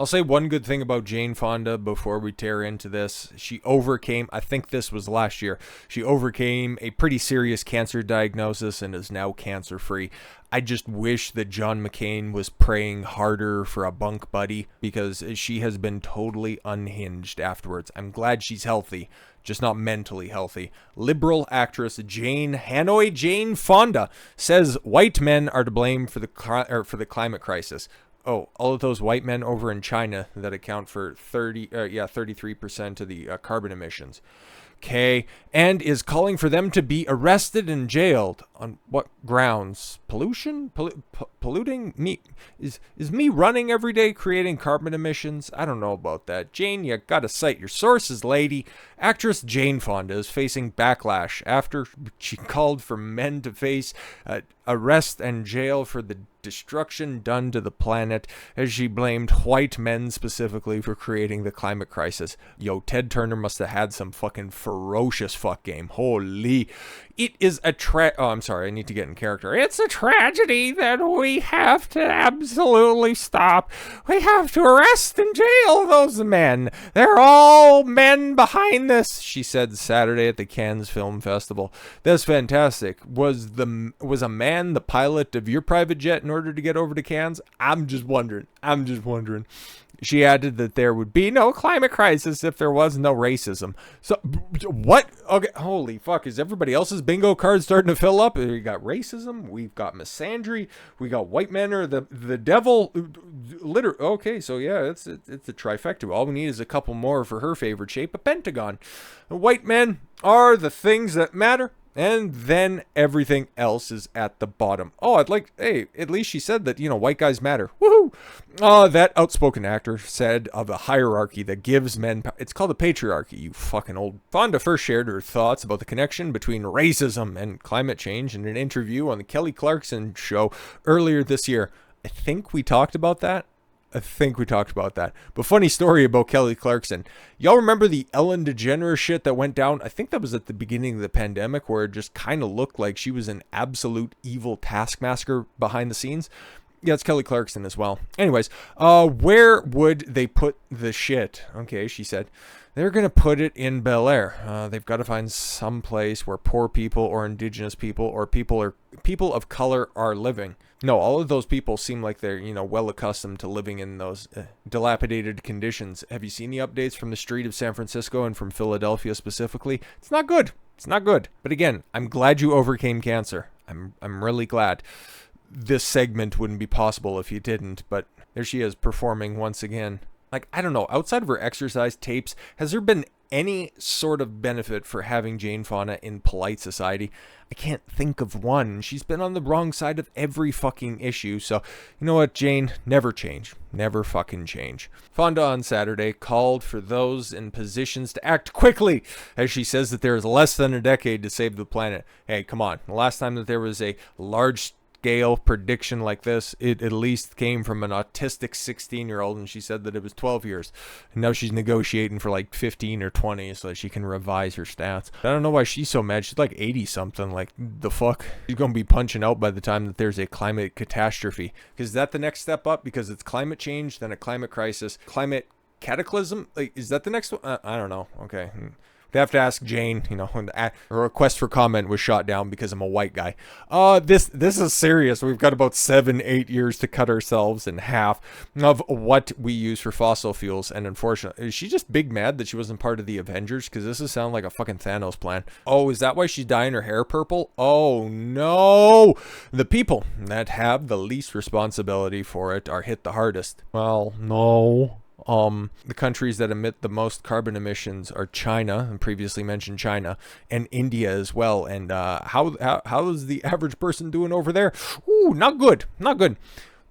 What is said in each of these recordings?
I'll say one good thing about Jane Fonda before we tear into this. She overcame, I think this was last year, she overcame a pretty serious cancer diagnosis and is now cancer free. I just wish that John McCain was praying harder for a bunk buddy because she has been totally unhinged afterwards. I'm glad she's healthy, just not mentally healthy. Liberal actress Hanoi Jane Fonda says white men are to blame for the climate crisis. Oh, all of those white men over in China that account for 33% of the carbon emissions. Okay, and is calling for them to be arrested and jailed. On what grounds? Pollution? Polluting? Me? Is me running every day creating carbon emissions? I don't know about that. Jane, you gotta cite your sources, lady. Actress Jane Fonda is facing backlash after she called for men to face arrest and jail for the destruction done to the planet, as she blamed white men specifically for creating the climate crisis. Yo, Ted Turner must have had some fucking ferocious fuck game. Holy. It is a I'm sorry, I need to get in character. It's a tragedy that we have to absolutely stop. We have to arrest and jail those men. They're all men behind this, she said Saturday at the Cannes Film Festival. That's fantastic. Was a man the pilot of your private jet in order to get over to Cannes? I'm just wondering. She added that there would be no climate crisis if there was no racism. So, what? Okay, holy fuck, is everybody else's bingo card starting to fill up? We got racism, we've got misandry, we got white men are the devil. Okay, so yeah, it's a trifecta. All we need is a couple more for her favorite shape, a pentagon. White men are the things that matter. And then everything else is at the bottom. Oh, hey, at least she said that, white guys matter. Woohoo! That outspoken actor said of a hierarchy that gives men it's called a patriarchy, you fucking old. Fonda first shared her thoughts about the connection between racism and climate change in an interview on the Kelly Clarkson show earlier this year. I think we talked about that. But funny story about Kelly Clarkson. Y'all remember the Ellen DeGeneres shit that went down? I think that was at the beginning of the pandemic, where it just kind of looked like she was an absolute evil taskmaster behind the scenes. Yeah, it's Kelly Clarkson as well. Anyways, where would they put the shit? Okay, she said. They're going to put it in Bel Air. They've got to find some place where poor people or indigenous people or people of color are living. No, all of those people seem like they're, well accustomed to living in those dilapidated conditions. Have you seen the updates from the street of San Francisco and from Philadelphia specifically? It's not good. But again, I'm glad you overcame cancer. I'm really glad. This segment wouldn't be possible if you didn't, but there she is performing once again. Like, I don't know, outside of her exercise tapes, has there been any sort of benefit for having Jane Fonda in polite society? I can't think of one. She's been on the wrong side of every fucking issue. So, you know what, Jane? Never change. Never fucking change. Fonda on Saturday called for those in positions to act quickly, as she says that there is less than a decade to save the planet. Hey, come on. The last time that there was a large scale prediction like this, it at least came from an autistic 16-year-old, and she said that it was 12 years. And now she's negotiating for like 15 or 20 so that she can revise her stats. I don't know why she's so mad. She's like 80 something. Like, the fuck? She's gonna be punching out by the time that there's a climate catastrophe. Is that the next step up? Because it's climate change, then a climate crisis, climate cataclysm. Like, is that the next one? I don't know. Okay. They have to ask Jane, her request for comment was shot down because I'm a white guy. This is serious. We've got about 7-8 years to cut ourselves in half of what we use for fossil fuels. And unfortunately, is she just big mad that she wasn't part of the Avengers? Because this is sound like a fucking Thanos plan. Oh, is that why she's dyeing her hair purple? Oh, no. The people that have the least responsibility for it are hit the hardest. Well, no. The countries that emit the most carbon emissions are China, and previously mentioned China, and India as well. And how is the average person doing over there? Ooh, not good.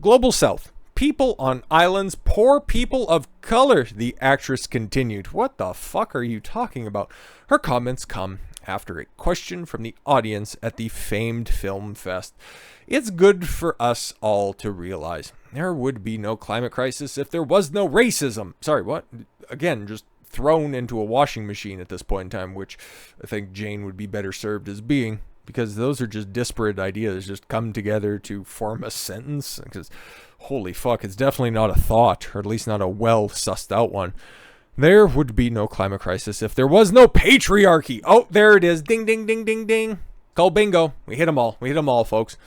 Global South. People on islands, poor people of color, the actress continued. What the fuck are you talking about? Her comments come after a question from the audience at the famed film fest. It's good for us all to realize there would be no climate crisis if there was no racism. Sorry, what? Again, just thrown into a washing machine at this point in time, which I think Jane would be better served as being, because those are just disparate ideas just come together to form a sentence. Because Holy fuck, it's definitely not a thought, or at least not a well sussed out one. There would be no climate crisis if there was no patriarchy. Oh, there it is. Ding, ding, ding, ding, ding. Call bingo. We hit them all. We hit them all, folks.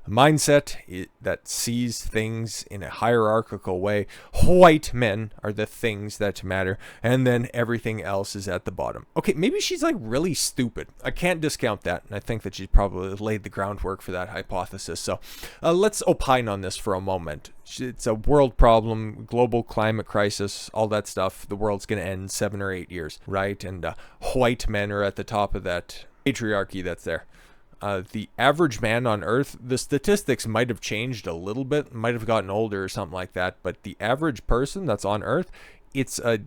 A mindset that sees things in a hierarchical way. White men are the things that matter, and then everything else is at the bottom. Okay, maybe she's like really stupid. I can't discount that, and I think that she's probably laid the groundwork for that hypothesis. So let's opine on this for a moment. It's a world problem, global climate crisis, all that stuff. The world's going to end in 7 or 8 years, right? And white men are at the top of that patriarchy that's there. The average man on Earth, the statistics might have changed a little bit, might have gotten older or something like that, but the average person that's on Earth, it's a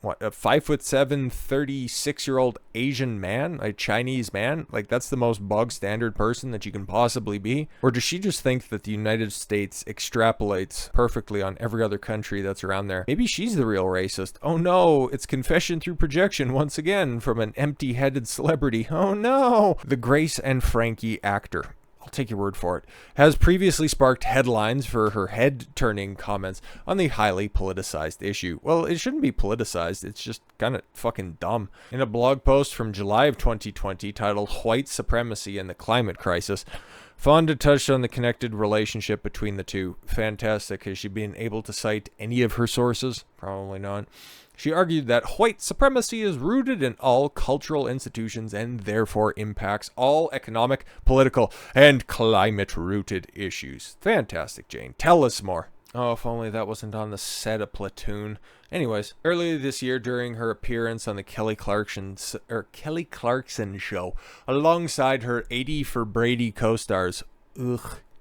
5'7", 36-year-old Asian man, a Chinese man. Like, that's the most bog standard person that you can possibly be. Or does she just think that the United States extrapolates perfectly on every other country that's around there? Maybe she's the real racist. Oh no, it's confession through projection once again from an empty-headed celebrity. Oh no! The Grace and Frankie actor, I'll take your word for it, has previously sparked headlines for her head-turning comments on the highly politicized issue. Well, it shouldn't be politicized, it's just kind of fucking dumb. In a blog post from July of 2020 titled White Supremacy and the Climate Crisis, Fonda touched on the connected relationship between the two. Fantastic. Has she been able to cite any of her sources? Probably not. She argued that white supremacy is rooted in all cultural institutions and therefore impacts all economic, political, and climate-rooted issues. Fantastic, Jane. Tell us more. Oh, if only that wasn't on the set of Platoon. Anyways, earlier this year during her appearance on the Kelly Clarkson show, alongside her 80 for Brady co-stars,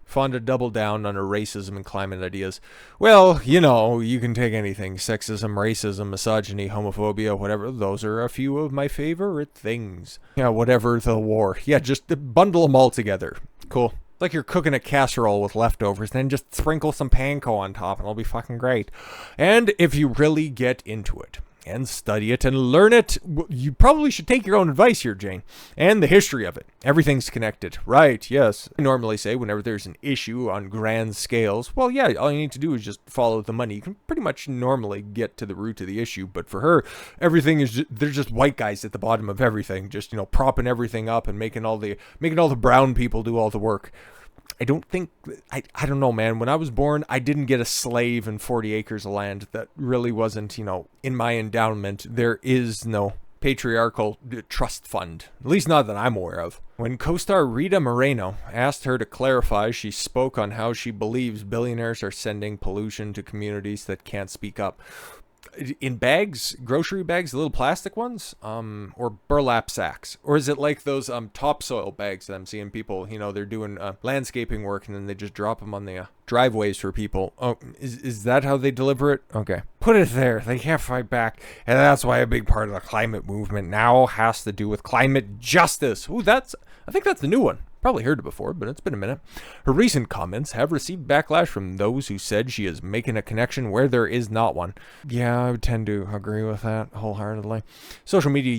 Fonda doubled down on her racism and climate ideas. Well, you know, you can take anything. Sexism, racism, misogyny, homophobia, whatever. Those are a few of my favorite things. Yeah, whatever the war. Yeah, just bundle them all together. Cool. It's like you're cooking a casserole with leftovers, then just sprinkle some panko on top and it'll be fucking great. And if you really get into it, and study it and learn it, you probably should take your own advice here, Jane. And the history of it. Everything's connected. Right, yes. I normally say whenever there's an issue on grand scales, well, yeah, all you need to do is just follow the money. You can pretty much normally get to the root of the issue. But for her, everything is just, they're just white guys at the bottom of everything. Just, you know, propping everything up and making all the brown people do all the work. I don't think, I don't know, man. When I was born, I didn't get a slave and 40 acres of land. That really wasn't, you know, in my endowment. There is no patriarchal trust fund, at least not that I'm aware of. When co-star Rita Moreno asked her to clarify, she spoke on how she believes billionaires are sending pollution to communities that can't speak up. In bags, grocery bags, the little plastic ones, or burlap sacks? Or is it like those topsoil bags that I'm seeing people, you know, they're doing landscaping work and then they just drop them on the driveways for people? Oh, is that how they deliver it? Okay. Put it there. They can't fight back. And that's why a big part of the climate movement now has to do with climate justice. Ooh, I think that's the new one. Probably heard it before, but it's been a minute. Her recent comments have received backlash from those who said she is making a connection where there is not one. Yeah, I would tend to agree with that wholeheartedly. Social media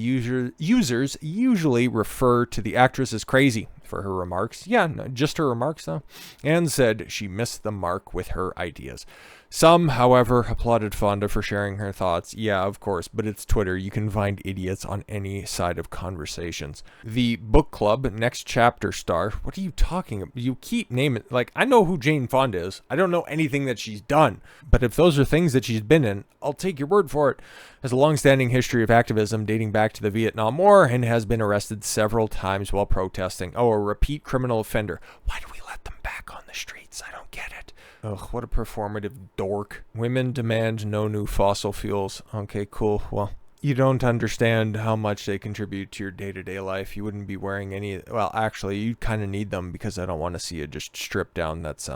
users usually refer to the actress as crazy for her remarks. Yeah, no, just her remarks though. And said she missed the mark with her ideas. Some, however, applauded Fonda for sharing her thoughts. Yeah, of course, but it's Twitter. You can find idiots on any side of conversations. The book club next chapter star. What are you talking about? You keep naming, like, I know who Jane Fonda is. I don't know anything that she's done. But if those are things that she's been in, I'll take your word for it. Has a long-standing history of activism dating back to the Vietnam War and has been arrested several times while protesting. Oh, a repeat criminal offender. Why do we let them back on the streets? I don't get it. Ugh, what a performative dork. Women demand no new fossil fuels. Okay, cool. Well, you don't understand how much they contribute to your day-to-day life. You wouldn't be wearing any... Well, actually, you kind of need them because I don't want to see you just stripped down. That's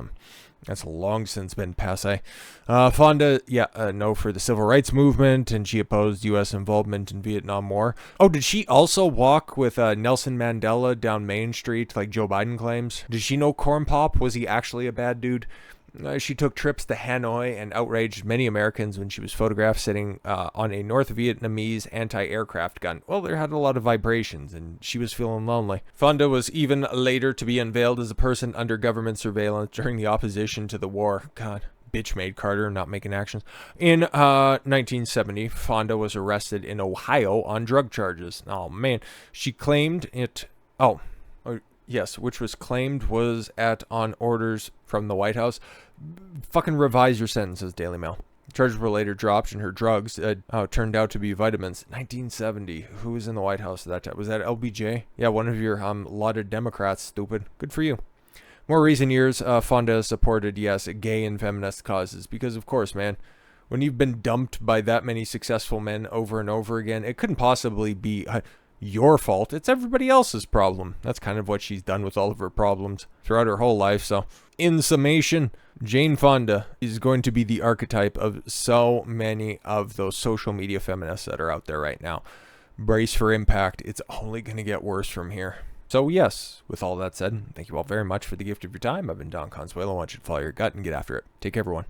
long since been passé. Fonda, no for the civil rights movement, and she opposed U.S. involvement in Vietnam War. Oh, did she also walk with Nelson Mandela down Main Street like Joe Biden claims? Did she know Corn Pop? Was he actually a bad dude? She took trips to Hanoi and outraged many Americans when she was photographed sitting on a North Vietnamese anti-aircraft gun. Well, there had a lot of vibrations, and she was feeling lonely. Fonda was even later to be unveiled as a person under government surveillance during the opposition to the war. God. Bitch made Carter not making actions. In 1970, Fonda was arrested in Ohio on drug charges. Oh, man. She claimed it... Yes, which was claimed was on orders from the White House. Fucking revise your sentences, Daily Mail. Charges were later dropped, and her drugs turned out to be vitamins. 1970. Who was in the White House at that time? Was that LBJ? Yeah, one of your lauded Democrats, stupid. Good for you. More recent years, Fonda has supported, yes, gay and feminist causes. Because, of course, man, when you've been dumped by that many successful men over and over again, it couldn't possibly be... your fault. It's everybody else's problem. That's kind of what she's done with all of her problems throughout her whole life. So, in summation, Jane Fonda is going to be the archetype of so many of those social media feminists that are out there right now. Brace for impact. It's only going to get worse from here. So, yes, with all that said, thank you all very much for the gift of your time. I've been Don Consuelo. I want you to follow your gut and get after it. Take care, everyone.